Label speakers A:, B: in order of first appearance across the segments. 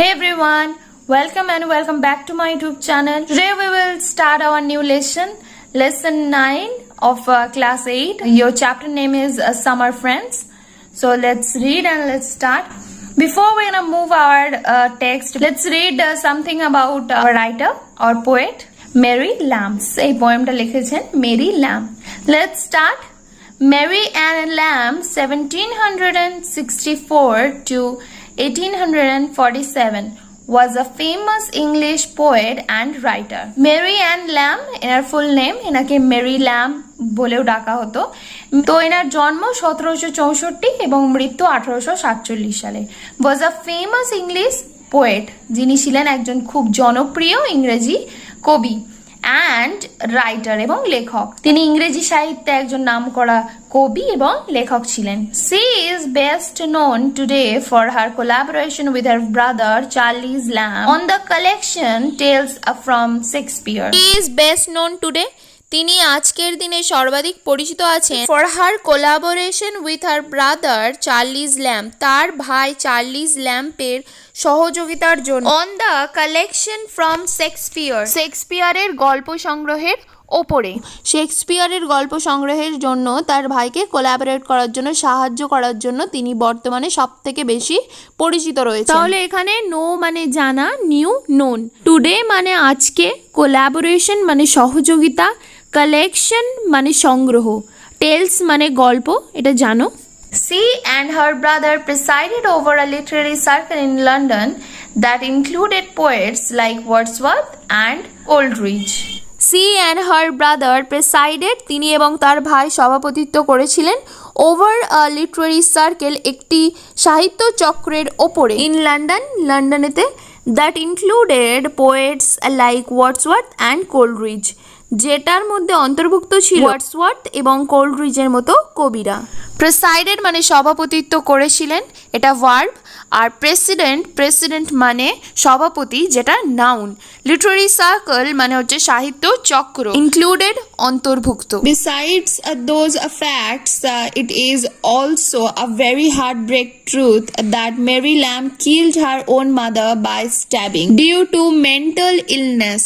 A: Hey everyone, welcome and welcome back to my YouTube channel. Today we will start our new lesson 9 of class 8. Your chapter name is Summer Friends. So let's read and let's start. Before we're gonna move our text, let's read something about our writer or poet, Mary Lamb. এই poemটা লিখেছেন Mary Lamb. Let's start. Mary Ann Lamb, 1764 to 1847, was a famous English poet and writer. Mary Ann Lamb, এনার full name, এনাকে Mary lamp বলেও ডাকা হতো। তো এনার জন্ম 1764 এবং মৃত্যু 1847 সালে। was a famous English poet, যিনি ছিলেন একজন খুব জনপ্রিয় ইংরেজি কবি and writer এবং লেখক। তিনি ইংরেজি সাহিত্যে একজন নামকরা কবি এবং লেখক ছিলেন। She is best known today for her collaboration with her brother Charles Lamb on the collection Tales from Shakespeare. She is best known today. তিনি আজকের দিনে সর্বাধিক পরিচিত আছেন for her collaboration with her brother Charles lamp, তার ভাই Charlie's ল্যাম্পের সহযোগিতার জন্য অন দ্য কালেকশন ফ্রম শেক্সপিয়ারের গল্প সংগ্রহের ওপরে। শেক্সপিয়ারের গল্প সংগ্রহের জন্য তার ভাইকে কোলাবোরেট করার জন্য, সাহায্য করার জন্য তিনি বর্তমানে সব থেকে বেশি পরিচিত রয়েছে। তাহলে এখানে নো মানে জানা, নিউ নোন, টুডে মানে আজকে, কোলাবোরেশন মানে সহযোগিতা, কালেকশন মানে সংগ্রহ, টেলস মানে গল্প, এটা জানো। She and her brother presided over a literary circle in London that included poets like Wordsworth and Coleridge. She and her brother presided, তিনি এবং তার ভাই সভাপতিত্ব করেছিলেন ওভার আ লিটারি সার্কেল, একটি সাহিত্য চক্রের ওপরে, ইন লন্ডন, লন্ডনেতে, that included poets like Wordsworth and Coleridge, যেটার মধ্যে অন্তর্ভুক্ত ছিল ওয়ার্ডসওয়ার্থ এবং কোলরিজের মতো কবিরা। প্রেসাইডেড মানে সভাপতিত্ব করেছিলেন, এটা ভার্ব, আর প্রেসিডেন্ট মানে সভাপতি, যেটা নাউন। লিটারি সার্কেল মানে হচ্ছে সাহিত্য চক্র, ইনক্লুডেড অন্তর্ভুক্ত। Besides those facts, it is also a very heartbreak truth that Mary Lamb killed her own mother by stabbing due to mental illness.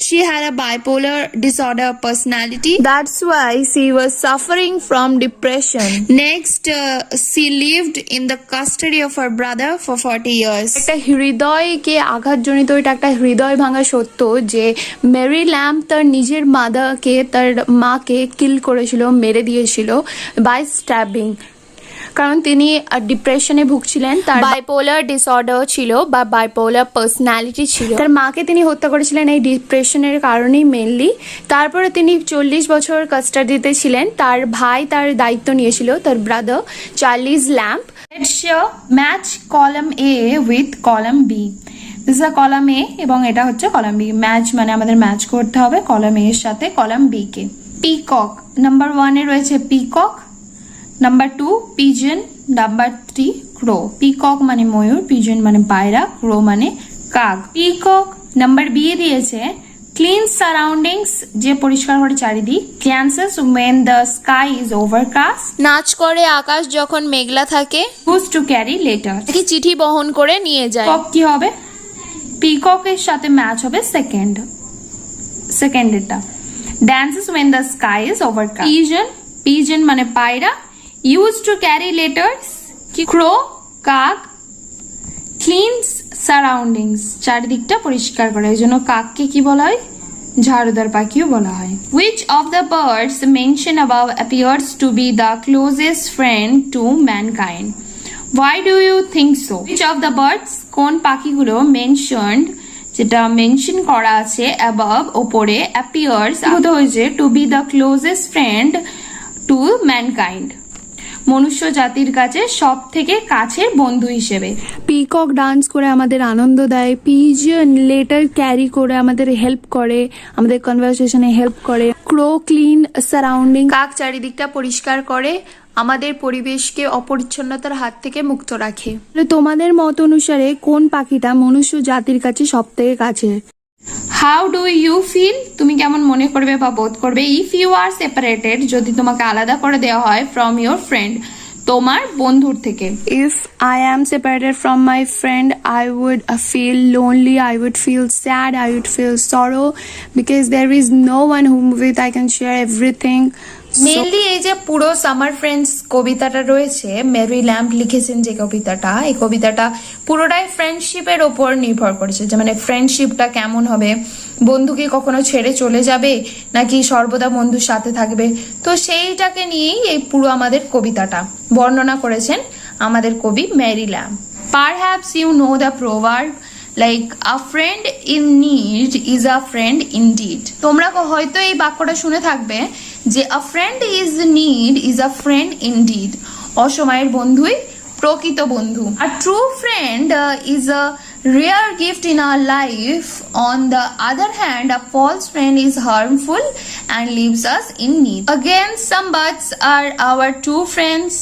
A: She had a bipolar disorder personality. That's why she was suffering from depression. Next, she lived in the custody of her brother for 40 years. একটা হৃদয়কে আঘাতজনিত, এটা একটা হৃদয় ভাঙা সত্য যে Mary lamp তার নিজের তার মাকে কিল করেছিল, মেরে দিয়েছিল বাই স্ট্যাবিং, কারণ তিনি ডিপ্রেশনে ভুগছিলেন, তার বাইপোলার ডিসঅর্ডার ছিল বা বাইপোলার পার্সোনালিটি ছিল। তার মাকে তিনি হত্যা করেছিলেন এই ডিপ্রেশনের কারণেই মেনলি। তারপরে তিনি 40 বছর কাস্টাডিতে ছিলেন। তার ভাই তার দায়িত্ব নিয়েছিল, তার brother Charles Lamb. Let's match column A with column B. This is column A এবং এটা হচ্ছে কলাম বি। ম্যাচ মানে আমাদের ম্যাচ করতে হবে কলাম এর সাথে কলাম বি কে। পিকক নাম্বার 1 এ রয়েছে peacock, number 2 pigeon, number 3 crow. Peacock মানে ময়ূর, পিজন মানে পায়রা, ক্রো মানে কাক। পিকক নাম্বার বি দিয়েছে ক্লিন সারাউন্ডিংস, যে পরিষ্কার করে চারিদিক। Dances when the sky is overcast, নাচ করে আকাশ যখন মেঘলা থাকে। গুজ টু ক্যারি লেটার, কি চিঠি বহন করে নিয়ে যায়। কক কি হবে? পিককের সাথে ম্যাচ হবে সেকেন্ডেরটা। Dances when the sky is overcast. Pigeon মানে পায়রা। ইউজ টু ক্যারি লেটার্স কি? ক্রো কাক। ক্লিনস সারাউন্ডিংস চারিদিকটা পরিষ্কার করে, এই জন্য কাককে কি বলা হয়? ঝাড়ুদার পাখিও বলা হয়। Which of the birds mentioned above appears to be the closest friend to mankind? Why do you think so? Which of the birds, কোন পাখিগুলো mentioned, যেটা মেনশন করা আছে above ওপরে, appears হতে হয়েছে to be the closest friend to mankind, মনুষ্য জাতির কাছে সব থেকে কাছের বন্ধু হিসেবে। পিকক ডান্স করে আমাদের আনন্দ দেয়, পিজন লেটার ক্যারি করে আমাদের হেল্প করে, আমাদের কনভারসেশনে হেল্প করে। ক্রো ক্লিন সারাউন্ডিং, কাক চারিদিকটা পরিষ্কার করে, আমাদের পরিবেশকে অপরিচ্ছন্নতার হাত থেকে মুক্ত রাখে। তোমাদের মত অনুসারে কোন পাখিটা মনুষ্য জাতির কাছে সব থেকে কাছে? হাউ ডু ইউ ফিল, তুমি কেমন মনে করবে বা বোধ করবে? ইফ ইউ আর সেপারেটেড, যদি তোমাকে আলাদা করে দেওয়া হয় ফ্রম ইউর ফ্রেন্ড, তোমার বন্ধুর থেকে।
B: If I am separated from my friend, I would feel lonely, I would feel sad, I would feel sorrow, because there is no one whom with I can share everything.
A: Mainly এই যে পুরো summer friends কবিতাটা রয়েছে, Mary lamb লিখেছেন যে কবিতাটা, এই কবিতাটা পুরোটাই ফ্রেন্ডশিপের ওপর নির্ভর করেছে, যে মানে ফ্রেন্ডশিপটা কেমন হবে, বন্ধু কি কখনো ছেড়ে চলে যাবে নাকি সর্বদা বন্ধুর সাথে থাকবে, তো সেইটাকে নিয়েই এই পুরো আমাদের কবিতাটা বর্ণনা করেছেন আমাদের কবি Mary Lamb. Perhaps you know the proverb like a friend in need is a friend indeed. তোমরা হয়তো এই বাক্যটা শুনে থাকবে যে a friend is need is a friend indeed. অসময়ের বন্ধুই প্রকৃত বন্ধু। A true friend is a rare gift in our life. On the other hand, a false friend is harmful and leaves us in need. Again, some buts are our true friends.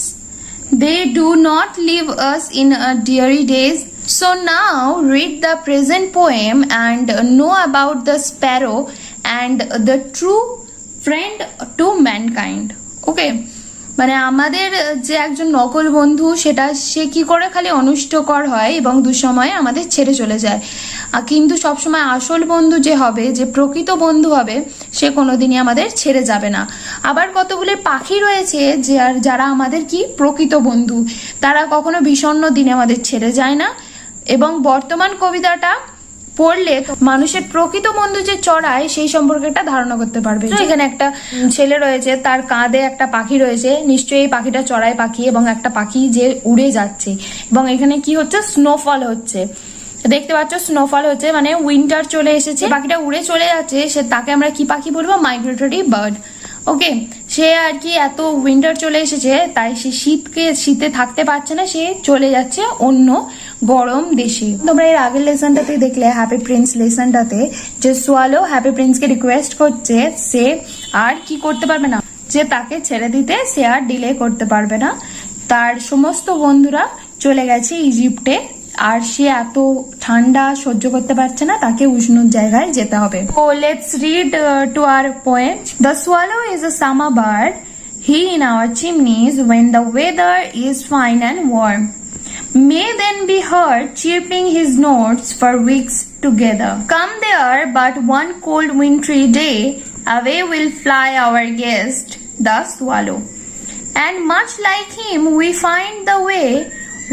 A: They do not leave us in dreary days. So now read the present poem and know about the sparrow and the true friend to mankind. Okay, মানে আমাদের যে একজন নকল বন্ধু সেটা সে কি করে খালি অনিষ্টকর হয় এবং দুঃসময়ে আমাদের ছেড়ে চলে যায়, কিন্তু সবসময় আসল বন্ধু যে হবে, যে প্রকৃত বন্ধু হবে, সে কোনোদিনই আমাদের ছেড়ে যাবে না। আবার কতগুলি পাখি রয়েছে যে যারা আমাদের কি প্রকৃত বন্ধু, তারা কখনো বিষণ্ণ দিনে আমাদের ছেড়ে যায় না। এবং বর্তমান কবিতাটা পড়লে মানুষের প্রকৃত বন্ধু যে চড়ায় সেই সম্পর্কে একটা ধারণা করতে পারবে। যেখানে একটা ছেলে রয়েছে, তার কাঁধে একটা পাখি রয়েছে, নিশ্চয়ই এই পাখিটা চড়াই পাখি এবং একটা পাখি যে উড়ে যাচ্ছে, এবং এখানে কি হচ্ছে, স্নোফল হচ্ছে, দেখতে পাচ্ছ স্নোফল হচ্ছে, মানে উইন্টার চলে এসেছে, পাখিটা উড়ে চলে যাচ্ছে, সে তাকে আমরা কি পাখি বলবো, মাইগ্রেটরি বার্ড। ওকে, সে আর কি এত উইন্টার চলে এসেছে তাই সে শীতে থাকতে পারছে না, সে চলে যাচ্ছে অন্য গরম দেশে। তোমরা এর আগের লেসনটাতে দেখলে, হ্যাপি প্রিন্স লেসনটাতে, যে সোয়ালো হ্যাপি প্রিন্সকে রিকোয়েস্ট করছে সে আর কি করতে পারবে না, যে তাকে ছেড়ে দিতে সে আর ডিলে করতে পারবে না। তার সমস্ত বন্ধুরা চলে গেছে ইজিপ্টে, আর সে এত ঠান্ডা সহ্য করতে পারছে না, তাকে উষ্ণ জায়গায় যেতে হবে। So let's read to our poem. The swallow is a summer bird. He in our chimneys when the weather is fine and warm. May then be heard chirping his notes for weeks together. Come there but one cold wintry day, away will fly our guest, the swallow. And much like him we find the way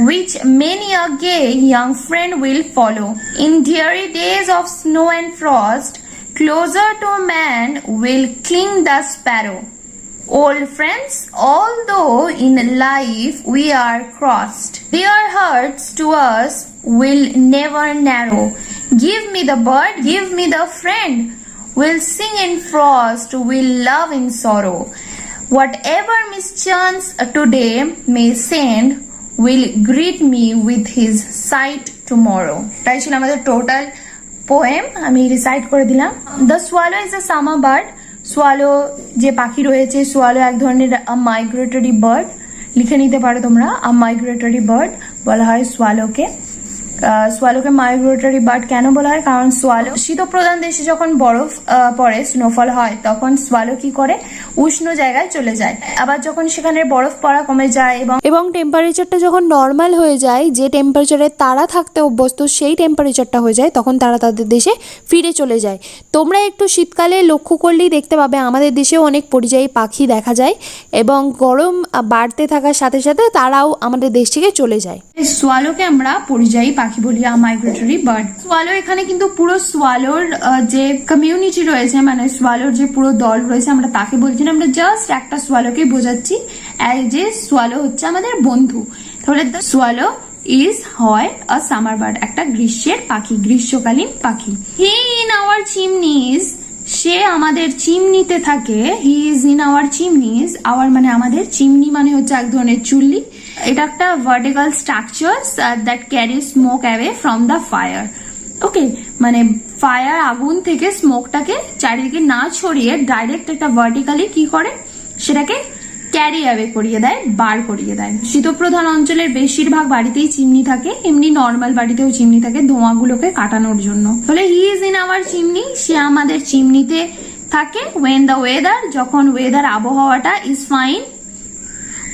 A: which many a gay young friend will follow. In dreary days of snow and frost, closer to man will cling the sparrow. Old friends, although in life we are crossed, their hearts to us will never narrow. Give me the bird, give me the friend, we'll sing in frost, we'll love in sorrow. Whatever mischance today may send, will greet me with his sight tomorrow. তাই ছিল আমাদের total poem, আমি recite করে দিলাম। The swallow is a summer bird. Swallow যে পাখি রয়েছে, swallow এক ধরনের মাইগ্রেটরি বার্ড, লিখে নিতে পারো তোমরা। মাইগ্রেটরি বার্ড বলা হয় সোয়ালোকে। সোয়ালোকে মাইগ্রেটরি বার্ড কেন বলা হয়, কারণ সোয়ালো শীতপ্রধান দেশে যখন বরফ পড়ে, স্নোফল হয়, তখন সোয়ালো কি করে, উষ্ণ জায়গায় চলে যায়। আবার যখন সেখানে বরফ পড়া কমে যায় এবং টেম্পারেচারটা যখন নর্মাল হয়ে যায়, যে টেম্পারেচারে তারা থাকতে অভ্যস্ত সেই টেম্পারেচারটা হয়ে যায়, তখন তারা তাদের দেশে ফিরে চলে যায়। তোমরা একটু শীতকালে লক্ষ্য করলেই দেখতে পাবে আমাদের দেশেও অনেক পরিযায়ী পাখি দেখা যায়, এবং গরম বাড়তে থাকার সাথে সাথে তারাও আমাদের দেশ থেকে চলে যায়। সোয়ালোকে আমরা পরিযায়ী পাখি বলি, মাইগ্রেটরি বার্ড। সোয়ালো এখানে কিন্তু পুরো সোয়ালোর যে কমিউনিটি রয়েছে, মানে সোয়ালোর যে পুরো দল রয়েছে, আমরা তাকে বলছি না, আমরা জাস্ট একটা সোয়ালোকে বোঝাচ্ছি যে সোয়ালো হচ্ছে আমাদের বন্ধু। তাহলে সোয়ালো ইজ হয় আ সামার বার্ড, একটা গ্রীষ্মের পাখি, গ্রীষ্মকালীন পাখি। হি ইন আওয়ার চিমনিজ, সে আমাদের চিমনিতে থাকে। He is in our chimneys, our মানে আমাদের, চিমনি মানে হচ্ছে এক ধরনের চুল্লি। এটা একটা vertical structure that carry smoke away from the fire. Okay, মানে ফায়ার, আগুন থেকে স্মোকটাকে চারিদিকে না ছড়িয়ে ডাইরেক্ট একটা ভার্টিক্যালি কি করে, সেটাকে ক্যারি অ্যাওয়ে করিয়ে দেয়, বার করিয়ে দেয়। শীতপ্রধান অঞ্চলের বেশিরভাগ বাড়িতেই চিমনি থাকে, এমনি নর্মাল বাড়িতেও চিমনি থাকে ধোঁয়াগুলোকে কাটানোর জন্য। তাহলে he is in our chimney, সে আমাদের চিমনিতে থাকে। ওয়েন দ্য ওয়েদার, যখন ওয়েদার আবহাওয়াটা ইজ ফাইন,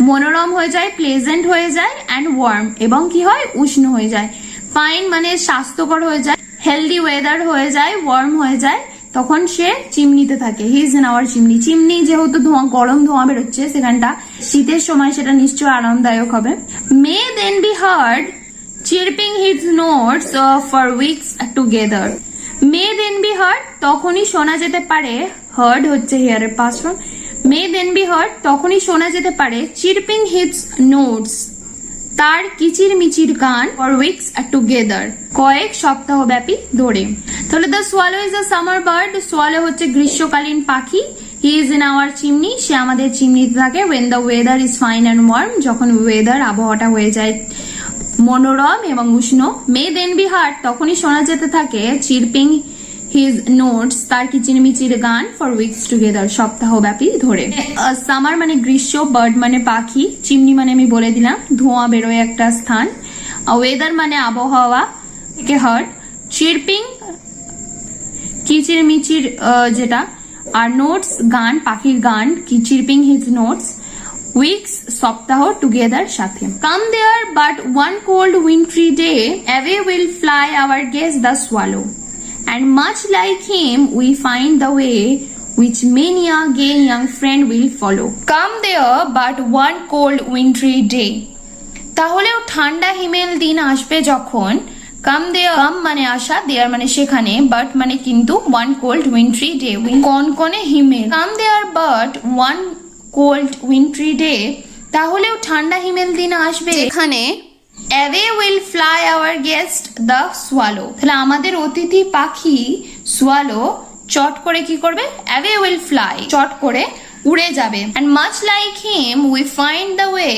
A: মনোরম হয়ে যায়, প্লেজেন্ট হয়ে যায়, অ্যান্ড ওয়ার্ম এবং কি হয়, উষ্ণ হয়ে যায়। ফাইন মানে স্বাস্থ্যকর হয়ে যায়, হেলদি ওয়েদার হয়ে যায়, ওয়ার্ম হয়ে যায়, তখন সে চিমনিতে থাকে। He is in our chimney. Chimney যেহেতু ধোঁয়া, গরম ধোঁয়া বেরোচ্ছে সেখানটা, শীতের সময় সেটা নিশ্চয় আরামদায়ক হবে। May then be heard chirping his notes for weeks together. May then be heard তখনই শোনা যেতে পারে, হার্ড হচ্ছে হিয়ারের past form, may then be heard তখনই শোনা যেতে পারে, চিরপিং হিজ নোটস তার কিচির মিচির গান, ফর উইকস টুগেদার কয়েক সপ্তাহ ব্যাপী ধরে। তাহলে the swallow is a summer bird. Swallow হচ্ছে গ্রীষ্মকালীন পাখি। He is in our chimney, সে আমাদের চিমনিতে থাকে। When the weather is fine and warm, যখন ওয়েদার আবহাওয়াটা হয়ে যায় মনোরম এবং উষ্ণ। মে দেন বি হার্ড তখনই শোনা যেতে থাকে, চিরপিং হিজ নোটস তার কিচিরমিচির গান, ফর উইকস টুগেদার সপ্তাহ ব্যাপী ধরে। সামার মানে গ্রীষ্ম, বার্ড মানে পাখি, চিমনি মানে আমি বলে দিলাম ধোঁয়া বেরোয় একটা স্থান, ওয়েদার মানে আবহাওয়া থেকে হার্ড, চিরপিং কিচিরমিচির যেটা, আর নোটস গান, পাখির গান, চিরপিং হিজ নোটস, উইকস সপ্তাহ, টুগেদার সাথে। Come there but one cold wintry day, away will fly our guest the swallow, and much like him we find the way which many a gay young friend will follow. Come there but one cold wintry day. তাহলেও ঠান্ডা হিমেল দিন আসবে যখন, কাম দেয়ার, কাম মানে আসা, দেয়ার মানে সেখানে, but মানে কিন্তু, ওয়ান কোল্ড উইন্ট্রি ডে কনকনে হিমেল। Come there but one cold wintry day তাহলেও ঠান্ডা হিমেল দিন আসবে এখানে, away will fly our guest the swallow। তাহলে আমাদের অতিথি পাখি সোয়ালো চট করে কি করবে, away will fly চট করে উড়ে যাবে, and much like him we find the way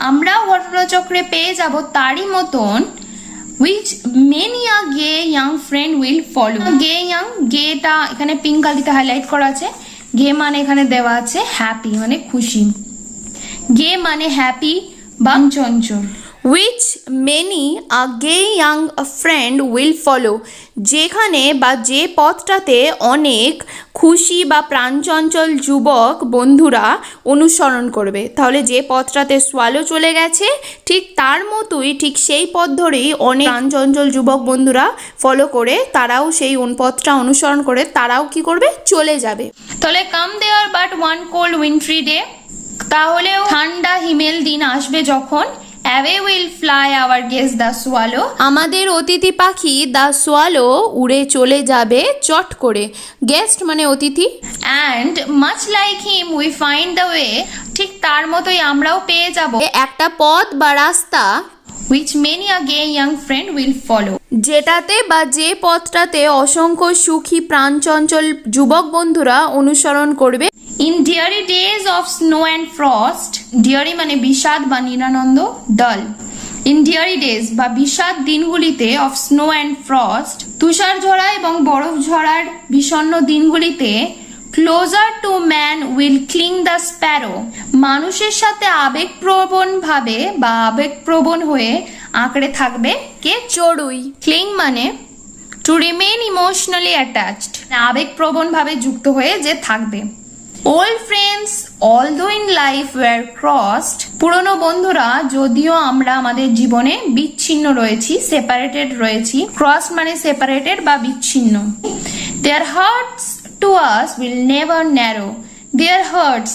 A: আমরাও ঘটনাচক্রে পেয়ে যাব তারই মতন, which many a gay young friend will follow। gay young, গেটা এখানে পিঙ্ক কালিতে হাইলাইট করা আছে, গে মানে এখানে দেওয়া আছে হ্যাপি মানে খুশি, গে মানে হ্যাপি বা চঞ্চল। which many a gay young friend will follow, যেখানে বা যে পথটাতে অনেক খুশি বা প্রাণচঞ্চল যুবক বন্ধুরা অনুসরণ করবে। তাহলে যে পথটাতে সোয়ালো চলে গেছে ঠিক তার মতোই, ঠিক সেই পথ ধরেই অনেক প্রাণচঞ্চল যুবক বন্ধুরা ফলো করে, তারাও সেই পথটা অনুসরণ করে তারাও কি করবে, চলে যাবে। তাহলে come there but one cold wintry day তাহলেও ঠান্ডা হিমেল দিন আসবে যখন, away will fly our guest the swallow আমাদের অতিথি পাখি দ্য সোয়ালো উড়ে চলে যাবে চট করে, গেস্ট মানে অতিথি, and much like him we find the way ঠিক তার মতোই আমরাও পেয়ে যাব একটা পথ বা রাস্তা, which many a gay young friend will follow যেটাতে বা যে পথটাতে অসংখ্য সুখী প্রাণচঞ্চল যুবক বন্ধুরা অনুসরণ করবে। In dreary days of snow and frost, dreary মানে বিষাদ বা নিরানন্দ, dull, in dreary days বা বিষাদ দিনগুলিতে, of snow and frost তুষার ঝরা এবং বরফ ঝরার বিষণ্ণ দিনগুলিতে, closer to man will cling the sparrow মানুষের সাথে আবেগপ্রবণ ভাবে বা আবেগপ্রবণ হয়ে আঁকড়ে থাকবে কে, চড়ুই। cling মানে to remain emotionally attached, আবেগপ্রবণ ভাবে যুক্ত হয়ে যে থাকবে। old friends although in life were crossed, পুরনো বন্ধুরা যদিও আমরা আমাদের জীবনে বিচ্ছিন্ন রয়েছি, সেপারেটেড রয়েছি, ক্রস মানে সেপারেটেড বা বিচ্ছিন্ন, their hearts to us will never narrow, their hearts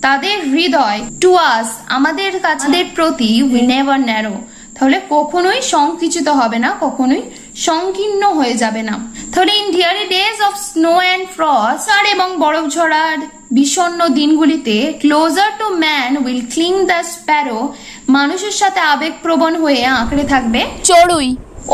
A: তাদের হৃদয়, to us আমাদের কাছে, আমাদের প্রতি, will never narrow তাহলে কখনোই সংকুচিত হবে না, কখনোই সংকীর্ণ হয়ে যাবে না। তাহলে in dreary days of snow and frost এবং বরফ ঝরার বিষণ্ণ দিনগুলিতে, closer to man will cling the sparrow মানুষের সাথে আবেগপ্রবণ হয়ে আঁকড়ে থাকবে চড়ুই।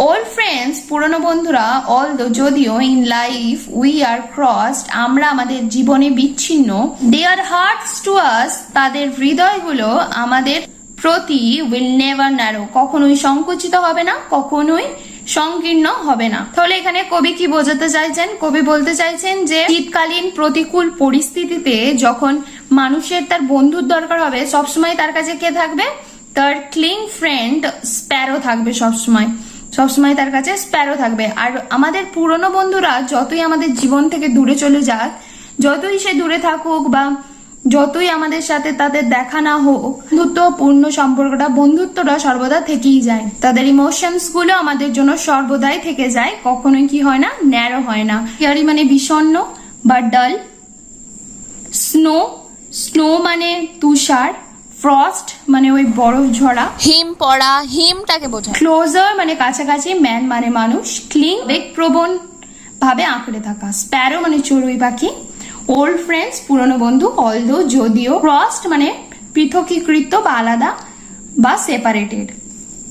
A: ওল্ড ফ্রেন্ডস পুরনো বন্ধুরা, অলদো যদিও, in life we are crossed আমরা আমাদের জীবনে বিচ্ছিন্ন, দেয়ার হার্টস টু আস তাদের হৃদয়গুলো আমাদের প্রতি, উইল নেভার ন্যারো কখনোই সংকুচিত হবে না, কখনোই সংকীর্ণ হবে না। তাহলে এখানে কবি কি বোঝাতে চাইছেন, কবি বলতে চাইছেন যে শীতকালীন প্রতিকূল পরিস্থিতিতে যখন মানুষের তার বন্ধুর দরকার হবে, সবসময় তার কাছে কে থাকবে, তার ক্লিং ফ্রেন্ড স্প্যারো থাকবে, সবসময় সবসময় তার কাছে স্প্যারো থাকবে। আর আমাদের পুরনো বন্ধুরা যতই আমাদের জীবন থেকে দূরে চলে যাক, যতই সে দূরে থাকুক বা যতই আমাদের সাথে তাদের দেখা না হোক, বন্ধুত্বপূর্ণ সম্পর্কটা, বন্ধুত্বটা সর্বদা থেকেই যায়। তাদের ইমোশনস গুলো আমাদের জন্য সর্বদাই থেকে যায়, কখনোই কি হয় না, ন্যারো হয় না। হিয়ারি মানে বিষণ্ণ বা ডাল। স্নো, স্নো মানে তুষার। ফ্রস্ট মানে ওই বরফ ঝরা।
C: হিম পড়া, হিমটাকে বোঝায়।
A: ক্লোজার মানে কাছাকাছি। ম্যান মানে মানুষ। ক্লিং বেগপ্রবণ ভাবে আঁকড়ে থাকা। স্প্যারো মানে চড়ুই পাখি। ওল্ড ফ্রেন্ডস পুরনো বন্ধু। অলদো যদিও। ক্রসড মানে পৃথকীকৃত বা আলাদা বা সেপারেটেড।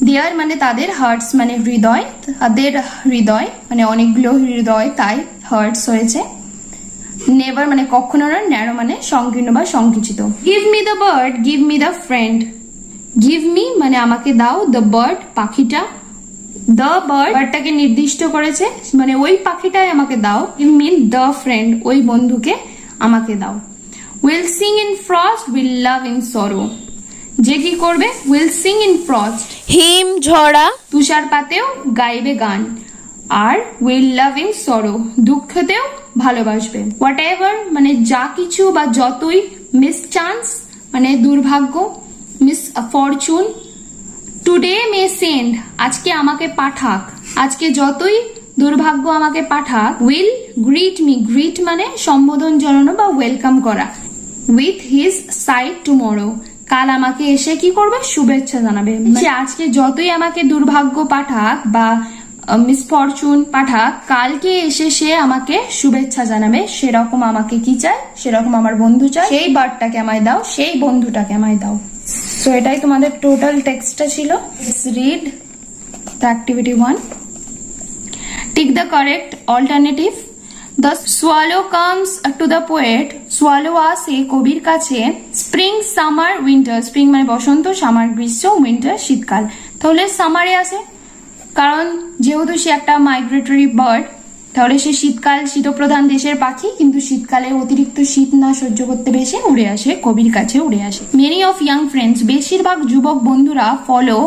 A: দেয়ার মানে তাদের। হার্টস মানে হৃদয়, তাদের হৃদয় মানে অনেকগুলো হৃদয়, তাই হার্টস হয়েছে। নেভার মানে কখনো না। ন্যারো মানে সংকীর্ণ বা সংকুচিত। Give me the bird, give me the friend. Give me মানে আমাকে দাও, দ্য বার্ড পাখিটা, দ্য বার্ডটাকে নির্দিষ্ট করেছে মানে ওই পাখিটাই আমাকে দাও। গিভ মি দ্য ফ্রেন্ড, ওই বন্ধুকে আমাকে দাও। Will sing in frost, will love in সরো। যে কি করবে? উইল সিং ইন ফ্রস্ট
C: হিম ঝরা,
A: তুষারপাতেও গাইবে গান। আর উইল লাভ ইন সরো দুঃখতেও ভালোবাসবে। হোয়াট এভার মানে যা কিছু বা যতই। মিস চান্স মানে দুর্ভাগ্য। Miss Fortune. টুডে মে সেন্ড আজকে আমাকে পাঠাক, আজকে যতই দুর্ভাগ্য আমাকে পাঠাক। উইল গ্রিট মি, গ্রিট মানে সম্বোধন জানানো বা ওয়েলকাম করা। উইথ হিজ সাইড টুমরো কাল আমাকে এসে কি করবে? শুভেচ্ছা জানাবে। মানে আজকে যতই আমাকে দুর্ভাগ্য পাঠাক বা মিসফরচুন পাঠাক, কালকে এসে সে আমাকে শুভেচ্ছা জানাবে। সেরকম আমাকে কি চাই? সেরকম আমার বন্ধু চাই। সেই বার্ডটাকে আমায় দাও, সেই বন্ধুটাকে আমায় দাও। সো এটাই তোমাদের টোটাল টেক্সটটা ছিল। Read the activity 1। Tick the correct alternative. The swallow comes to the poet, swallow আসে কবির কাছে। Spring, summer, winter. স্প্রিং মানে বসন্ত, সামার গ্রীষ্ম, উইন্টার শীতকাল। তাহলে সামারে আসে, কারণ যেহেতু সে একটা মাইগ্রেটরি বার্ড, তাহলে সে শীতকাল, শীতপ্রধান দেশের পাখি, কিন্তু শীতকালে অতিরিক্ত শীত না সহ্য করতে বেশি উড়ে আসে, কবির কাছে উড়ে আসে। মেনি অফ ইয়াং ফ্রেন্ডস বেশিরভাগ যুবক বন্ধুরা ফলো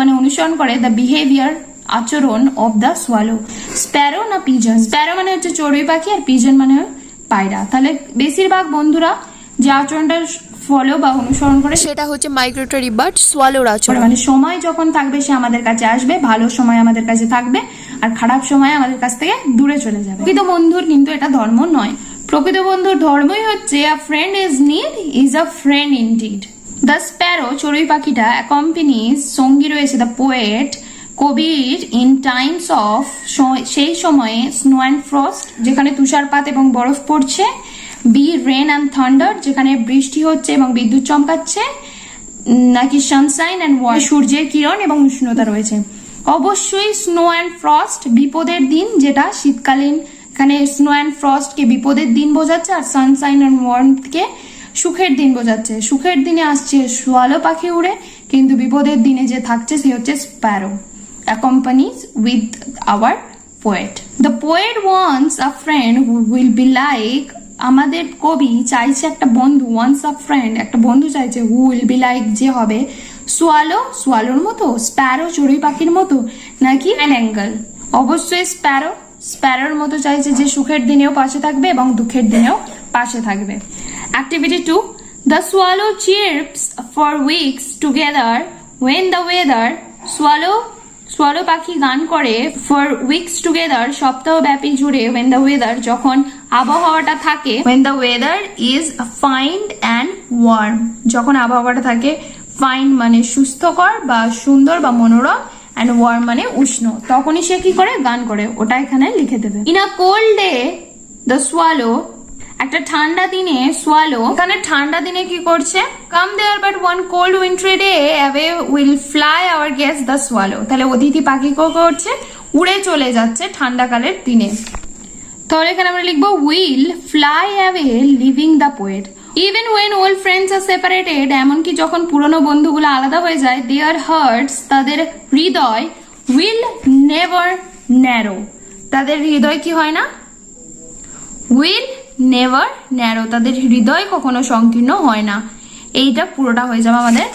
A: মানে অনুসরণ করে দ্য বিহেভিয়ার আচরণ অফ দ্য সোয়ালো। স্প্যারো না পিজন? স্প্যারো মানে হচ্ছে চড়ুই পাখি আর পিজন মানে পায়রা। তাহলে বেশিরভাগ বন্ধুরা যে আচরণটা ফলো বা অনুসরণ করে
C: সেটা হচ্ছে মাইগ্রেটরি বার্ড, সোয়ালোর আচরণ।
A: মানে সময় যখন থাকবে সে আমাদের কাছে আসবে, ভালো সময় আমাদের কাছে থাকবে, আর খারাপ সময় আমাদের কাছ থেকে দূরে চলে যাবে। প্রকৃত বন্ধুর কিন্তু এটা ধর্ম নয়। প্রকৃত বন্ধুর ধর্মই হচ্ছে আ friend is need is a friend indeed. The Sparrow চড়ুই পাখিটা অ্যাকম্পানিজ সঙ্গী রয়েছে the poet Kabir in Times of সেই সময়ে স্নো অ্যান্ড ফ্রস্ট যেখানে তুষারপাত এবং বরফ পড়ছে। বি রেন অ্যান্ড থান্ডার যেখানে বৃষ্টি হচ্ছে এবং বিদ্যুৎ চমকাচ্ছে। নাকি সানশাইন অ্যান্ড সূর্যের কিরণ এবং উষ্ণতা রয়েছে। অবশ্যই স্নো অ্যান্ড ফ্রস্ট বিপদের দিন, যেটা শীতকালীন, এখানে স্নো অ্যান্ড ফ্রস্ট কে বিপদের দিন বোঝাচ্ছে আর সানশাইন অ্যান্ড ওয়ার্মথ কে সুখের দিন বোঝাচ্ছে। সুখের দিনে আসছে সোয়ালো পাখি উড়ে, কিন্তু বিপদের দিনে যে থাকছে সে হচ্ছে Sparrow. accompanies with our poet. The poet wants a friend who will be like, আমাদের কবি চাইছে একটা বন্ধু, ওয়ান্স আ ফ্রেন্ড একটা বন্ধু চাইছে, হু উইল বি লাইক যে হবে সোয়ালো, সোয়ালোর মতো, স্প্যারো চড়ুই পাখির মতো, নাকি অ্যান অ্যাঙ্গেল। অবশ্যই স্প্যারো, স্প্যারোর মতো চাইছে যে সুখের দিনেও পাশে থাকবে এবং দুঃখের দিনেও পাশে থাকবে। Activity 2. The swallow chirps for weeks together when the weather. Swallow পাখি গান করে ফর উইকস টুগেদার সপ্তাহ ব্যাপী জুড়ে। when the weather যখন আবহাওয়াটা থাকে, when the weather is fine and warm যখন আবহাওয়াটা থাকে, ফাইন মানে সুস্থকর বা সুন্দর বা মনোরম, and warm মানে উষ্ণ, তখনই সে কি করে? গান করে। ওটা এখানে লিখে দেবে। in a cold day the swallow একটা ঠান্ডা দিনে সোয়ালো, এখানে ঠান্ডা দিনে কি করছে? Come there but one cold wintry day away will fly our guest the swallow. তাহলে অতিথি পাখি কি করছে? উড়ে চলে যাচ্ছে ঠান্ডাকালের দিনে। তাহলে এখানে আমরা লিখবো will fly away leaving the poet. Even when old friends are separated, এমনকি যখন পুরনো বন্ধুগুলো আলাদা হয়ে যায়, দেয়ার হার্টস তাদের হৃদয়, উইল নেভার ন্যারো তাদের হৃদয় কি হয় না? উইল নেভার ন্যারো তাদের হৃদয় কখনো সংকীর্ণ হয় না। এইটা পুরোটা হয়ে যাবে আমাদের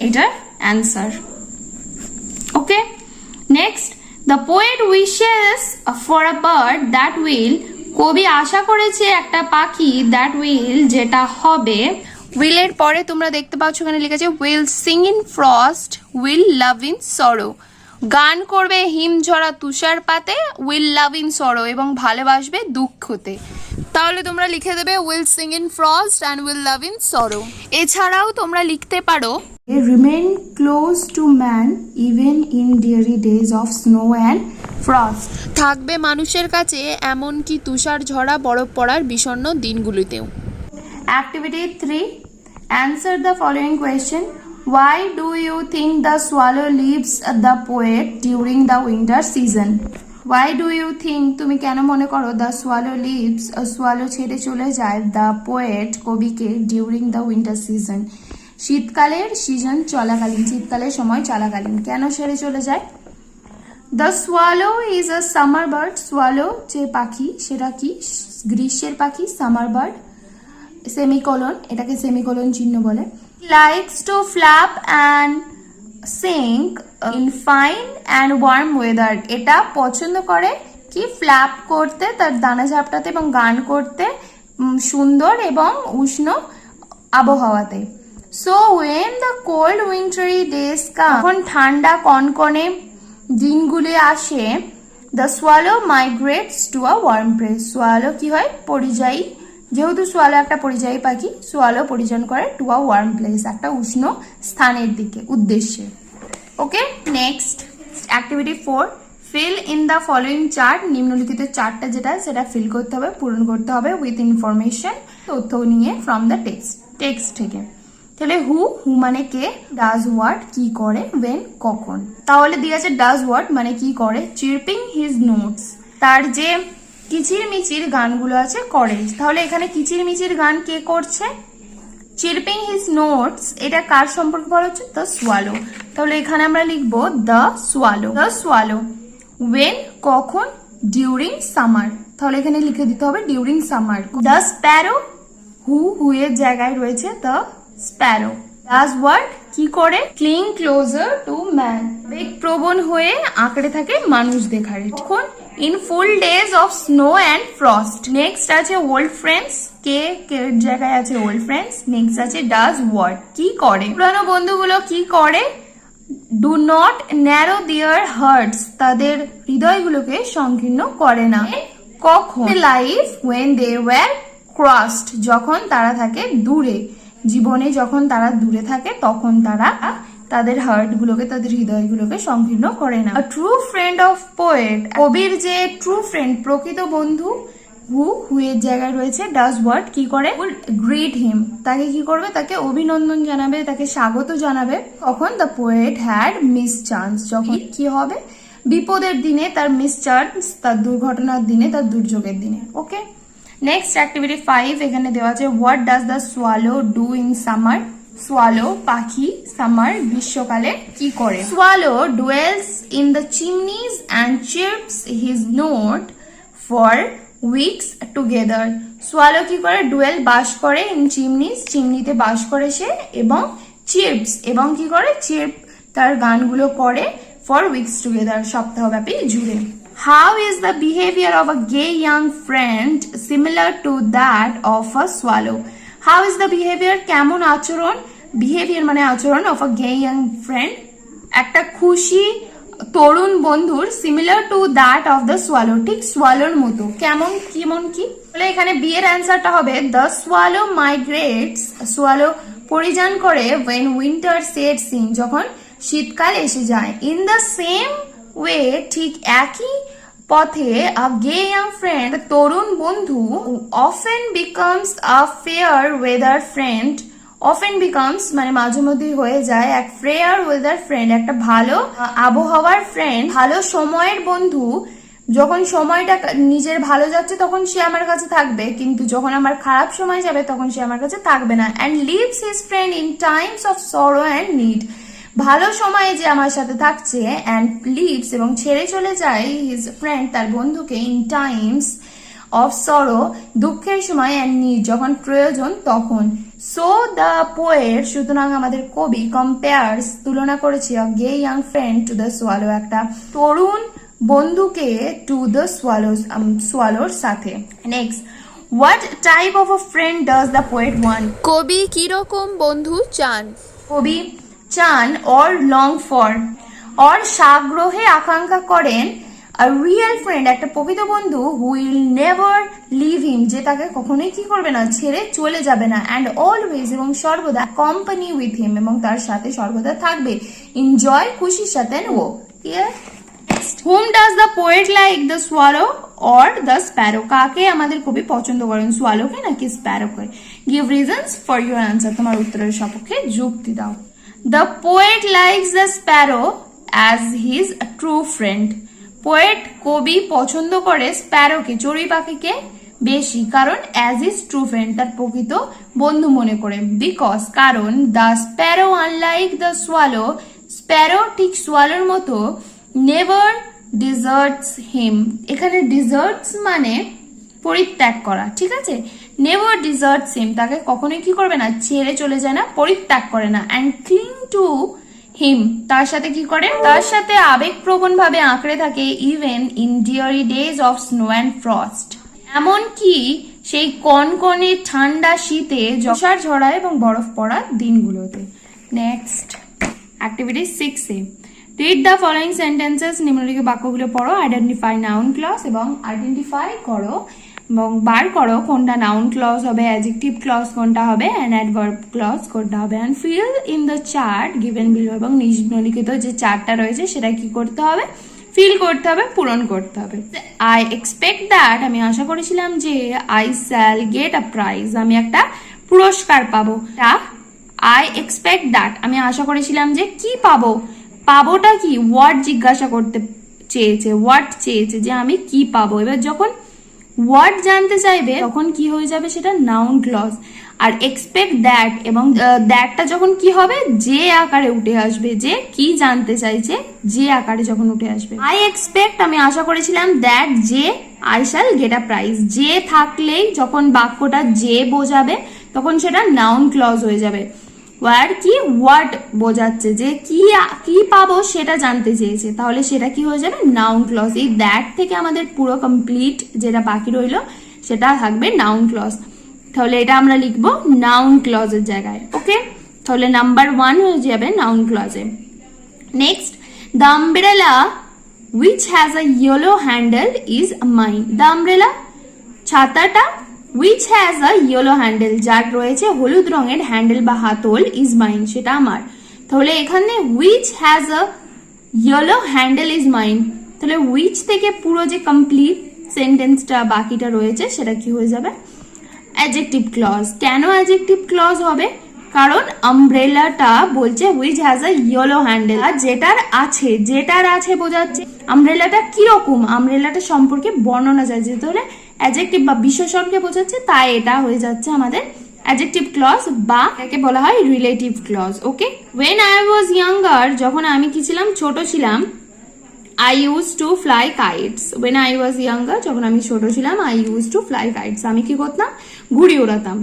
A: এইটার answer. Okay, next, the poet wishes for a bird that will কবি আশা করেছে একটা পাখি দ্যাট উইল, যেটা হবে।
C: উইলের পরে তোমরা দেখতে পাচ্ছ এখানে লেখা আছে will sing in frost, will love in সরো। গান করবে হিমঝরা তুষারপাতে, উইল লাভ ইন সরো, এবং ভালোবাসবে দুঃখতে। তাহলে তোমরা লিখে দেবে will sing in frost and will love in সরো। এছাড়াও তোমরা লিখতে পারো
B: Remain close to man even in dreary days of snow and frost.
C: থাকবে মানুষের কাছে এমনকি তুষার ঝরা বরফ পড়ার বিষণ্ণ দিনগুলিতেও।
A: Activity 3. Answer the following question. Why do you think the swallow leaves the poet during the winter season? Why do you think, তুমি কেন মনে করো, the swallow leaves, swallow ছেড়ে চলে যায় the poet, কবিকে, during the winter season, শীতকালের season চলাকালীন, শীতকালের সময় চলাকালীন কেন ছেড়ে চলে যায়? The swallow is a summer bird. swallow যে পাখি সেটা কি? গ্রীষ্মের পাখি, summer bird, সেমিকোলন, এটাকে সেমিকোলন চিহ্ন বলে। Likes to flap and sing in fine and warm weather. এটা পছন্দ করে কি? ফ্ল্যাপ করতে, তার দানা ঝাপটাতে, এবং গান করতে সুন্দর এবং উষ্ণ আবহাওয়াতে। So when the cold wintry days come, যখন ঠান্ডা কনকনে দিনগুলি আসে, the swallow migrates to a warm place. swallow কি হয়? পরিযায়ী, যেহেতু swallow একটা পরিযায়ী পাখি, swallow পরিযান করে to a warm place, একটা উষ্ণ স্থানের দিকে, উদ্দেশ্যে। Okay, next activity 4. Fill in the following chart. নিম্নলিখিত চার্টটা যেটা সেটা ফিল করতে হবে, পূরণ করতে হবে উইথ ইনফরমেশন, তথ্য নিয়ে ফ্রম দ্য টেক্সট থেকে। তাহলে হু মানে কে, ডাজ হোয়াট কি করে, ওয়েন কখন। তাহলে দিয়ে আছে ডাজ হোয়াট মানে কি করে, চিরপিং হিজ নোটস, তার যে কিচির মিচির গানগুলো আছে করে। তাহলে এখানে কিচির মিচির গান কে করছে? চিরপিং হিজ নোটস, এটা কার সম্পর্কে বলা হচ্ছে? The swallow. তাহলে এখানে আমরা লিখবো the swallow. The swallow when কখন, ডিউরিং সামার, তাহলে এখানে লিখে দিতে হবে ডিউরিং সামার। দ্য স্প্যারো, হুয়ের জায়গায় রয়েছে দ্য স্প্যারো। ডাজ হোয়াট কি করে, ক্লিং ক্লোজার টু ম্যান, বেগ প্রবণ হয়ে আঁকড়ে থাকে মানুষ দেখার। এখন in full days of snow and frost. Next আছে ওল্ড ফ্রেন্ডস, কে জায়গায় আছে ওল্ড ফ্রেন্ডস। নেক্সট আছে ডাজ হোয়াট কি করে, পুরানো বন্ধুগুলো কি করে। Do not narrow their hearts, তাদের হৃদয়গুলোকে সংকীর্ণ করে না। কখন, life when they were crossed, যখন তারা থাকে দূরে, জীবনে যখন তারা দূরে থাকে তখন তারা তাদের হার্ট গুলোকে, তাদের হৃদয়গুলোকে সংকীর্ণ করে না। ট্রু ফ্রেন্ড অফ পোয়েট, কবির যে ট্রু ফ্রেন্ড, প্রকৃত বন্ধু, হুয়ের জায়গায় রয়েছে ডাজ হোয়াট কি করে, গ্রিট হিম, তাকে কি করবে, তাকে অভিনন্দন জানাবে, তাকে স্বাগত জানাবে। তখন the poet had miss chance, যখন কি হবে, বিপদের দিনে, তার মিস চান্স, তার দুর্ঘটনার দিনে, তার দুর্যোগের দিনে। ওকে, নেক্সট অ্যাক্টিভিটি 5, এখানে দেওয়া আছে what does the swallow do in summer. Swallow পাখি সামার গ্রীষ্মকালে কি করে। Swallow dwells in the chimneys and chirps his note for weeks together. Swallow কি করে, ডুয়েল বাস করে, ইন চিমনিজ চিমনিতে বাস করে সে, এবং চিরপস এবং কি করে, চিরপ তার গানগুলো করে, ফর উইকস টুগেদার সপ্তাহব্যাপী জুড়ে। How is the behavior of a gay young friend similar to that of a swallow? How is the behavior, কেমন আচরণ, behavior মানে আচরণ, of a gay young friend, একটা খুশি তরুণ বন্ধুর, similar to that of the swallow, ঠিক সোয়ালোর মতো। কেমন কি? তাহলে এখানে বি এর অ্যান্সারটা হবে the swallow migrates, সোয়ালো পরিযান করে, when winter sets in, যখন শীতকাল এসে যায়। in the same ওয়ে, ঠিক একই পথে, a gay young friend, তরুণ বন্ধু, often becomes a fair weather friend, often becomes মানে মাঝে মধ্যে হয়ে যায়, এক fair weather friend, একটা ভালো আবহাওয়ার ফ্রেন্ড, ভালো সময়ের বন্ধু। যখন সময়টা নিজের ভালো যাচ্ছে তখন সে আমার কাছে থাকবে, কিন্তু যখন আমার খারাপ সময় যাবে তখন সে আমার কাছে থাকবে না। and leaves his friend in times of sorrow and need, ভালো সময়ে যে আমার সাথে থাকছে, অ্যান্ড লিভস এবং ছেড়ে চলে যায়, হিজ ফ্রেন্ড তার বন্ধুকে, ইন টাইমস অফ সরো দুঃখের সময়, অ্যান্ড নিড যখন প্রয়োজন তখন। সো দ্য পোয়েট, সুতরাং আমাদের কবি, কম্পেয়ার্স তুলনা করেছে, of gay young friend to the swallow, একটা তরুণ বন্ধুকে টু দ্য সোয়ালোর সাথে। Next, what type of a friend does the poet want?
C: কবি কিরকম বন্ধু চান?
A: কবি চান অর লং ফর অর সাগ্রহে আকাঙ্ক্ষা করেন a real friend, একটা প্রকৃত বন্ধু, who will never leave him, যে তাকে কখনোই কি করবে না, ছেড়ে চলে যাবে না, and always, এবং সর্বদা, company with him, এবং তার সাথে সর্বদা থাকবে, enjoy, খুশির সাথে ও। Clear? Whom does the poet like, the swallow or the sparrow? কাকে আমাদের কবি পছন্দ করেন, সোয়ালোকে নাকি স্প্যারোকে? Give reasons for your answer, তোমার উত্তরের সপক্ষে যুক্তি দাও। The poet likes the sparrow as his true friend. Poet কবি পছন্দ করে স্প্যারোকে, চড়ুই পাখিকে বেশি, কারণ অ্যাজ ইজ ট্রু ফ্রেন্ড, তার প্রকৃত বন্ধু মনে করে। বিকজ, কারণ the Sparrow unlike the swallow, Sparrow ঠিক সোয়ালোর মতো নেভার ডিজার্টস হিম। এখানে ডিজার্টস মানে পরিত্যাগ করা, ঠিক আছে? নেভার ডিজার্টস হিম, তাকে কখনোই কি করবে না, ছেড়ে চলে যায় না, পরিত্যাগ করে না। অ্যান্ড ক্লিং টু হিম, তার সাথে কি করে, তার সাথে আবেগপ্রবণ ভাবে আঁকড়ে থাকে, even in dreary days of snow and frost, এমনকি সেই কনকনে ঠান্ডা শীতে, জশার ঝরা এবং বরফ পড়ার দিনগুলোতে। Next, activity 6A, read the following sentences, নিম্নলিখিত বাক্যগুলো পড়ো, আইডেন্টিফাই নাউন ক্লজ, এবং আইডেন্টিফাই করো এবং বার করো কোনটা নাউন ক্লজ হবে, অ্যাডজেক্টিভ ক্লজ কোনটা হবে, অ্যান্ড অ্যাডভার্ব ক্লজ কোনটা হবে, and feel in the chart given below, এবং নিম্নলিখিত যে চার্টটা রয়েছে সেটা কি করতে হবে, ফিল করতে হবে, পূরণ করতে হবে। আই এক্সপেক্ট দ্যাট, আমি আশা করেছিলাম যে, I shall get a prize, আমি একটা পুরস্কার পাবো। আই এক্সপেক্ট দ্যাট, আমি আশা করেছিলাম যে কি পাবো, পাবোটা কি, হোয়াট জিজ্ঞাসা করতে চেয়েছে, হোয়াট চেয়েছে, যে আমি কি পাবো। এবার যখন হোয়াট জানতে চাইবে তখন কি হয়ে যাবে, সেটা নাউন ক্লজ। আর এক্সপেক্ট দ্যাট, এবং দ্যাটটা যখন কি হবে, যে আকারে উঠে আসবে, যে কি জানতে চাইছে যে আকারে যখন উঠে আসবে। আই এক্সপেক্ট, আমি আশা করেছিলাম, দ্যাট যে I shall get a prize, যে থাকলেই যখন বাক্যটা যে বোঝাবে তখন সেটা নাউন ক্লজ হয়ে যাবে। ওয়ার কি, হোয়াট বোঝাচ্ছে, যে কি পাবো সেটা জানতে চেয়েছে, তাহলে সেটা কি হয়ে যাবে, নাউন ক্লজ। এই দ্যাট থেকে আমাদের পুরো কমপ্লিট যেটা বাকি রইলো সেটা থাকবে নাউন ক্লজ। তাহলে এটা আমরা লিখবো নাউন ক্লজের জায়গায়। ওকে, তাহলে নাম্বার 1 হয়ে যাবে নাউন ক্লজে। Next, the umbrella which has a yellow handle is mine. The umbrella, ছাতাটা, which has a yellow handle, যার রয়েছে হলুদ রঙের হ্যান্ডেল বা হাতল, is mine, সেটা আমার। তাহলে এখানে which has a yellow handle is mine, তাহলে which থেকে পুরো যে কমপ্লিট সেন্টেন্সটা বাকিটা রয়েছে সেটা কি হয়ে যাবে, অ্যাডজেক্টিভ ক্লজ। কেন অ্যাডজেক্টিভ ক্লজ হবে, কারণ আমব্রেলাটা বলছে which has a yellow handle, যেটার আছে বোঝাচ্ছে। আমব্রেলাটা কিরকম, আমব্রেলাটা সম্পর্কে বর্ণনা চাইছে, তাহলে অ্যাডজেক্টিভ বা বিশেষণকে বোঝাচ্ছে, তাই এটা হয়ে যাচ্ছে আমাদের অ্যাডজেক্টিভ ক্লজ, বা একে বলা হয় relative clause. Okay, when I was younger, যখন আমি কি ছিলাম, ছোট ছিলাম, I used to fly kites. when I was younger, যখন আমি ছোট ছিলাম, I used to fly kites, আমি কি করতাম, ঘুড়ি ওড়াতাম।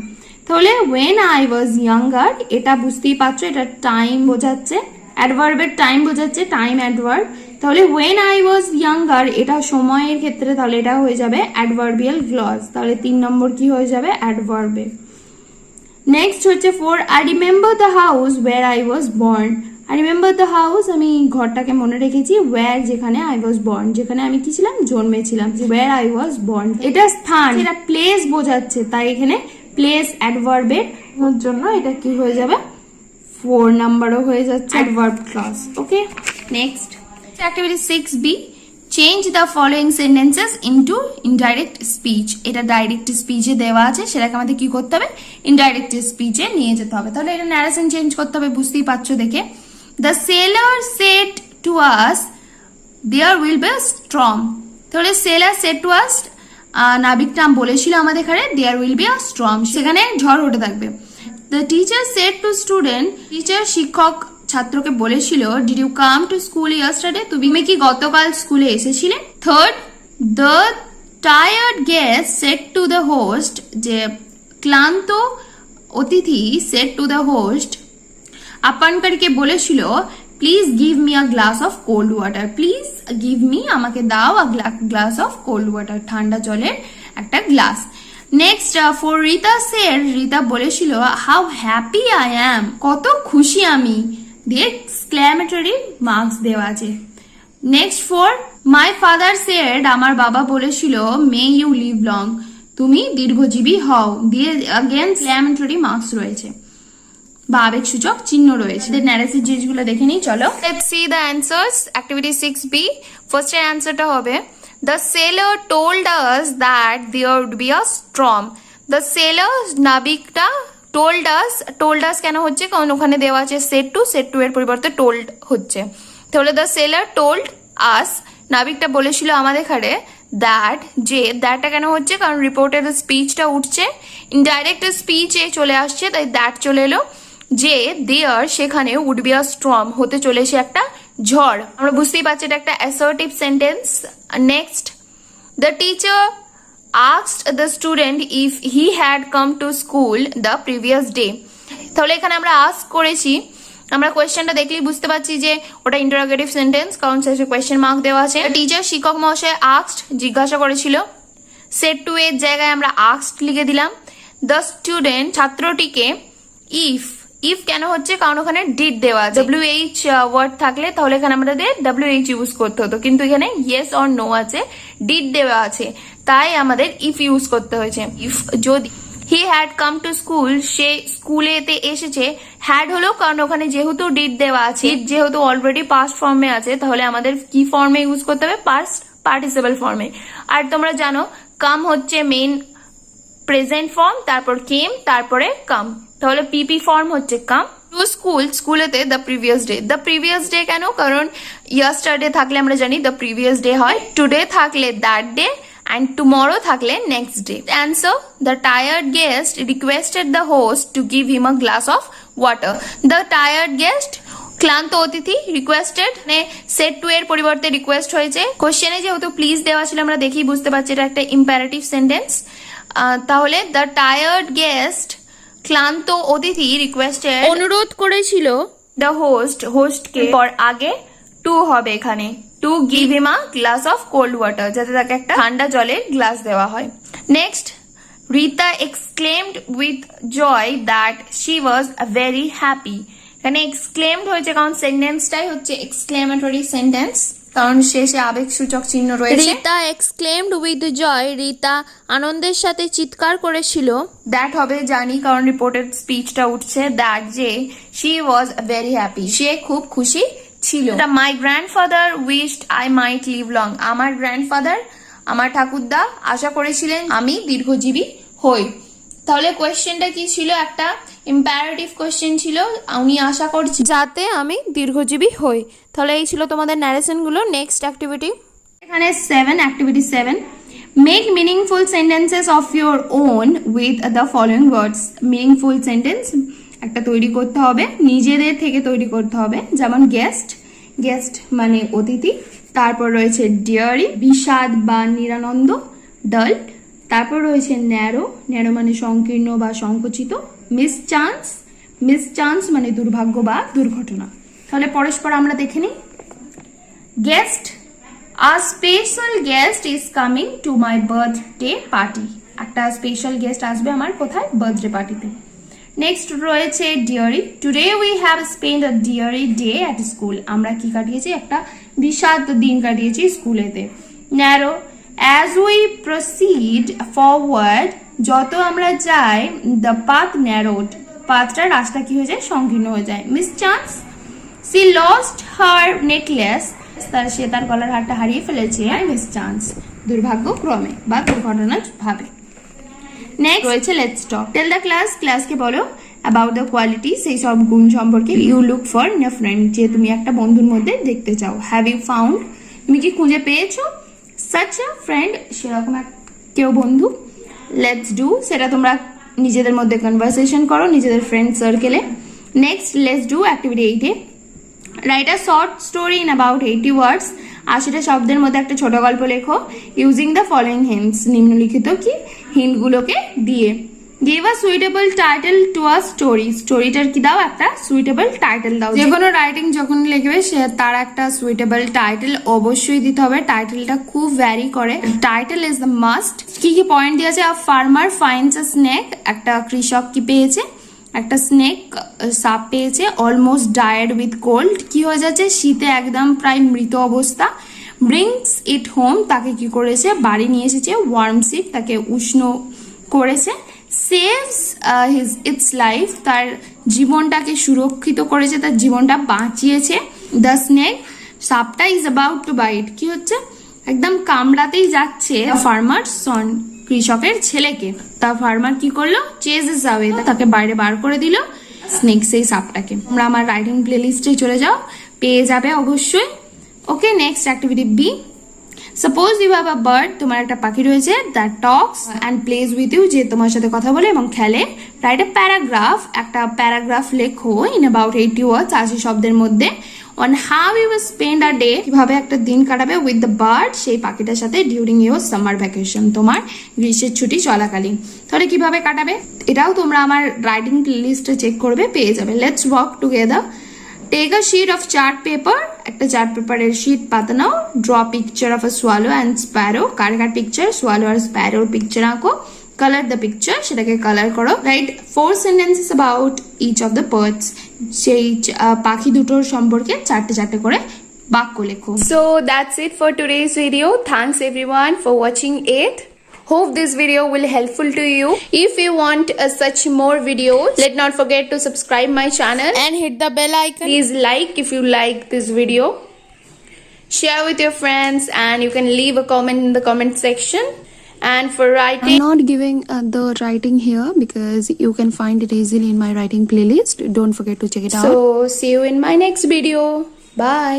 A: তাহলে when I was younger, এটা বুঝতেই পারছো, এটা টাইম বোঝাচ্ছে, অ্যাডভার্বের টাইম বোঝাচ্ছে, টাইম অ্যাডভার্ব। তাহলে when I was younger, এটা সময়ের ক্ষেত্রে, তাহলে এটা হয়ে যাবে অ্যাডভার্বিয়াল ক্লজ। তাহলে 3 নম্বর কি হয়ে যাবে, অ্যাডভার্বে। নেক্সট হচ্ছে 4, I remember the house where I was born. I remember the house, আমি ঘরটাকে মনে রেখেছি, where যেখানে I was born, যেখানে আমি কি ছিলাম, জন্মেছিলাম, where I was born, এটা স্থান, এটা প্লেস বোঝাচ্ছে, তাই এখানে প্লেস অ্যাডভার্বের জন্য এটা কি হয়ে যাবে, 4 নাম্বারও হয়ে যাচ্ছে adverb clause. Okay, next activity 6B, change the following sentences into indirect speech. এটা ডাইরেক্ট স্পিচে দেওয়া আছে, সেটাকে আমাদের কি করতে হবে, ইনডাইরেক্ট স্পিচে নিয়ে যেতে হবে। তাহলে এটা ন্যারেশন চেঞ্জ করতে হবে, বুঝতেই পারছো দেখে। The sailor said to us there will be storm. তাহলে সেলার সেড টু আস, নাবিকটা বলেছিল আমাদের এখানে, there will be a storm, সেখানে ঝড় উঠে থাকবে। The teacher said to student, teacher শিক্ষক ছাত্রকে বলেছিল, did you come to school yesterday, তুমি কি গতকাল স্কুলে এসেছিলে। Third, the tired guest said to the host, যে ক্লান্ত অতিথি সেড টু দ্য হোস্ট, আপ্যায়নকারীকে বলেছিল, please give me a glass of cold water, please give me আমাকে দাও a glass of cold water, ঠান্ডা জলের একটা গ্লাস। Next four Rita said, Rita বলেছিল হাউ হ্যাপি আই অ্যাম, কত খুশি আমি, দিয়ে এক্সক্লেমেটরি মার্কস দেওয়া আছে। Next for my father said, আমার বাবা বলেছিল মে ইউ লিভ লং, তুমি দীর্ঘজীবী হও, দিয়ে अगेन এক্সক্লেমেটরি মার্কস রয়েছে বা আবেগসূচক চিহ্ন রয়েছে। ন্যারেটিভ জিনিসগুলো দেখে নিই চলো।
C: Let's see the answers. Activity 6B, first এর অ্যান্সারটা হবে the sailor told us that there would be a storm. The sailor, নাবিকটা, টোল্ড আস কেন হচ্ছে, কারণ ওখানে দেওয়া আছে সেড টু এর পরিবর্তে টোল্ড হচ্ছে, তাহলে দ্য সেলার টোল্ড আস, নাবিকটা বলেছিল আমাদের এখানে দ্যাট, যে দ্যাটটা কেন হচ্ছে, কারণ রিপোর্টের স্পিচটা উঠছে, ইনডাইরেক্ট স্পিচে চলে আসছে, তাই দ্যাট চলে এলো, যে দেয়ার সেখানে উড বি আ স্টর্ম, হতে চলেছে একটা ঝড়। আমরা বুঝতেই পারছি এটা একটা assertive sentence. Next, the teacher asked the student if he had come to school the previous day। তাহলে এখানে আমরা আস্ক করেছি, আমরা কোয়েশ্চেনটা দেখলেই বুঝতে পারছি যে ওটা ইন্টারোগেটিভ সেন্টেন্স, কারণ শেষে কোয়েশ্চেন মার্ক দেওয়া আছে। টিচার, শিক্ষক মহাশয়, আস্কড, জিজ্ঞাসা করেছিল, সেড টু এর জায়গায় আমরা আস্কড লিখে দিলাম। দ্য স্টুডেন্ট, ছাত্রটিকে, ইফ কেন হচ্ছে, কারণ ওখানে ডিড দেওয়া আছে, WH ওয়ার্ড থাকলে তাহলে এখানে আমাদের WH ইউজ করতে হতো, কিন্তু এখানে ইয়েস অর নো আছে, ডিড দেওয়া আছে, তাই আমাদের ইফ ইউজ করতে হয়েছে। ইফ যদি he had come to school, সে স্কুলেতে এসেছে, হ্যাড হলো কারণ ওখানে যেহেতু ডিড দেওয়া আছে, যেহেতু অলরেডি পাস্ট ফর্মে আছে, তাহলে আমাদের কি ফর্মে ইউজ করতে হবে, পাস্ট পার্টিসিপল ফর্মে। আর তোমরা জানো কাম হচ্ছে মেইন প্রেজেন্ট ফর্ম, তারপর কেম, তারপরে কাম, তাহলে পিপি ফর্ম হচ্ছে কাম। টু স্কুল, স্কুলেতে দ্য প্রিভিয়াস ডে কেন, কারণ ইয়াস্টারডে থাকলে আমরা জানি দ্য প্রিভিয়াস ডে হয়, টুডে থাকলে দ্যাট ডে, and tomorrow থাকলে next day. Answer, the tired guest requested the host to give him a glass of water. The tired guest, ক্লান্ত অতিথি, রিকোয়েস্টেড মানে সেড টু এর পরিবর্তে রিকোয়েস্ট হয়েছে। কোশ্চেনে যেহেতু প্লিজ দেওয়া ছিল আমরা দেখেই বুঝতে পারছি এটা একটা ইম্পারেটিভ সেন্টেন্স। তাহলে দ্য টায়ার্ড গেস্ট, ক্লান্ত অতিথি, রিকোয়েস্টেড, অনুরোধ করেছিল, দ্য হোস্টকে, পর আগে টু হবে এখানে, to give him a glass of cold water, যাতে তাকে একটা ঠান্ডা জলের গ্লাস দেওয়া হয়। Next, Rita exclaimed with joy that she was very happy. এখানে এক্সক্লেমড হয়েছে কারণ সেন্টেন্সটাই হচ্ছে এক্সক্লেমেটরি সেন্টেন্স, কারণ শেষে আবেগসূচক চিহ্ন রয়েছে। রিতা এক্সক্লেমড উইথ জয়, রিতা আনন্দের সাথে চিৎকার করেছিল, দ্যাট হবে জানি কারণ রিপোর্টেড স্পিচটা উঠছে, দ্যাট যে শি ওয়াজ ভেরি হ্যাপি, সে খুব খুশি ছিল। My grandfather wished I might live long, আমার গ্র্যান্ডফাদার, আমার ঠাকুরদা আশা করেছিলেন আমি দীর্ঘজীবী হই। তাহলে কোয়েশ্চেনটা কি ছিল, একটা ইম্পারেটিভ কোয়েশ্চেন ছিল, উনি আশা করছি যাতে আমি দীর্ঘজীবী হই। তাহলে এই ছিল তোমাদের ন্যারেশন গুলো। নেক্সট অ্যাক্টিভিটি, এখানে 7, activity 7, make meaningful sentences of your own with the following words. Meaningful sentence একটা তৈরি করতে হবে, নিজেদের থেকে তৈরি করতে হবে, যেমন গেস্ট মানে অতিথি, তারপর রয়েছে ডিয়ারি, বিষাদ বা নিরানন্দ, ডাল, তারপর রয়েছে ন্যারো মানে সংকীর্ণ বা সংকুচিত, মিস চান্স মানে দুর্ভাগ্য বা দুর্ঘটনা। তাহলে পরস্পর আমরা দেখে নিই। Guest, a special guest is coming to my birthday party, একটা স্পেশাল গেস্ট আসবে আমার কোথায়, বার্থডে পার্টিতে। নেক্সট রয়েছে dairy, today we have spend a dairy day at school, আমরা কি কাটিয়েছি, একটা বিষাদ দিন কাটিয়েছি স্কুলেতে। Narrow, as we proceed forward, যত আমরা যাই, দ্য পাথ ন্যারোড, পাথটা রাস্তা কি হয়ে যায়, সংকীর্ণ হয়ে যায়। Miss chance, she lost her necklace, সে তার গলার হারটা হারিয়ে ফেলেছে, মিস চান্স দুর্ভাগ্যক্রমে বা দুর্ঘটনার ভাবে। নেক্সট রয়েছে লেটস টক, টেল দ্য ক্লাসকে বলো অ্যাবাউট দ্য কোয়ালিটি, সেই সব গুণ সম্পর্কে, you look for in a friend, যে তুমি একটা বন্ধুর মধ্যে দেখতে চাও। হ্যাভ ইউ ফাউন্ড, তুমি কি খুঁজে পেয়েছো, সাচ আ ফ্রেন্ড, সেরকম কেউ বন্ধু। লেটস ডু, সেটা তোমরা নিজেদের মধ্যে কনভারসেশন করো নিজেদের ফ্রেন্ড সার্কেলে। Next let's do activity 8, write a short story in about 80 words, 80টা শব্দের মধ্যে একটা ছোট গল্প লেখো, ইউজিং দ্য ফলোইং হিন্টস, নিম্নলিখিত কি হিন্টগুলোকে দিয়ে।
A: Give a suitable title to a story, স্টোরিটার কি দাও, একটা সুইটেবল টাইটেল দাও। যে কোনো রাইটিং যখন লিখবে সে তার একটা সুইটেবল টাইটেল অবশ্যই দিতে হবে, টাইটেলটা খুব ভ্যারি করে, টাইটেল ইজ দ্য মাস্ট। কি কি পয়েন্ট দিয়েছে, আ ফার্মার ফাইন্ডস আ স্নেক, একটা কৃষক কি পেয়েছে, একটা স্নেক সাপ পেয়েছে, অলমোস্ট ডায়েড উইথ কোল্ড, কি হয়ে যাচ্ছে শীতে একদম প্রায় মৃত অবস্থা, ব্রিংস ইট হোম, তাকে কি করেছে বাড়ি নিয়ে এসেছে, ওয়ার্মস ইট, তাকে উষ্ণ করেছে, সেভস ইটস লাইফ, তার জীবনটাকে সুরক্ষিত করেছে, তার জীবনটা বাঁচিয়েছে, দ্য স্নেক, সাপটা ইজ অ্যাবাউট টু বাইট, কি হচ্ছে একদম কামড়াতেই যাচ্ছে, ফার্মার সন, কৃষকের ছেলেকে, তা ফার্মার কি করলো, চেজেস অ্যাওয়ে, তাকে বাইরে বার করে দিল স্নেক সেই সাপটাকে। আমরা আমার রাইটিং প্লেলিস্টে চলে যাও, পেয়ে যাবে অবশ্যই। Okay, next activity B, suppose you have a bird, তোমার একটা পাখি রয়েছে, that talks and plays with you, যে তোমার সাথে কথা বলে এবং খেলে, রাইট এ প্যারাগ্রাফ, একটা প্যারাগ্রাফ লেখো ইন অ্যাবাউট 80 ওয়ার্ডস, 80 শব্দের মধ্যে, on how you spend a day, কিভাবে একটা দিন কাটাবে উইথ দ্য বার্ড, সেই পাখিটার সাথে, ডিউরিং ইউর সামার ভ্যাকেশন, তোমার গ্রীষ্মের ছুটি চলাকালীন, তাহলে কিভাবে কাটাবে এটাও তোমরা আমার রাইটিং লিস্টে চেক করবে, পেয়ে যাবে। Let's work together. Take a sheet of chart paper, একটা চার্ট পেপারের শিট পাতা নাও, draw picture of a swallow and sparrow, কার পিকচার, সোয়ালো আর স্প্যারোর পিকচার আঁকো, কালার দ্য পিকচার, সেটাকে কালার করো, write 4 sentences about each of the birds, সেই পাখি দুটোর সম্পর্কে 4টে করে বাক্য লেখো।
B: So that's it for today's video. Thanks everyone for watching it. Hope this video will helpful to you. If you want such more videos, let not forget to subscribe my channel
C: and hit the bell icon.
B: please like if you like this video, share with your friends, and you can leave a comment in the comment section. And for writing, I'm not giving the writing here because you can find it easily in my writing playlist. Don't forget to check it out. So see you in my next video. Bye.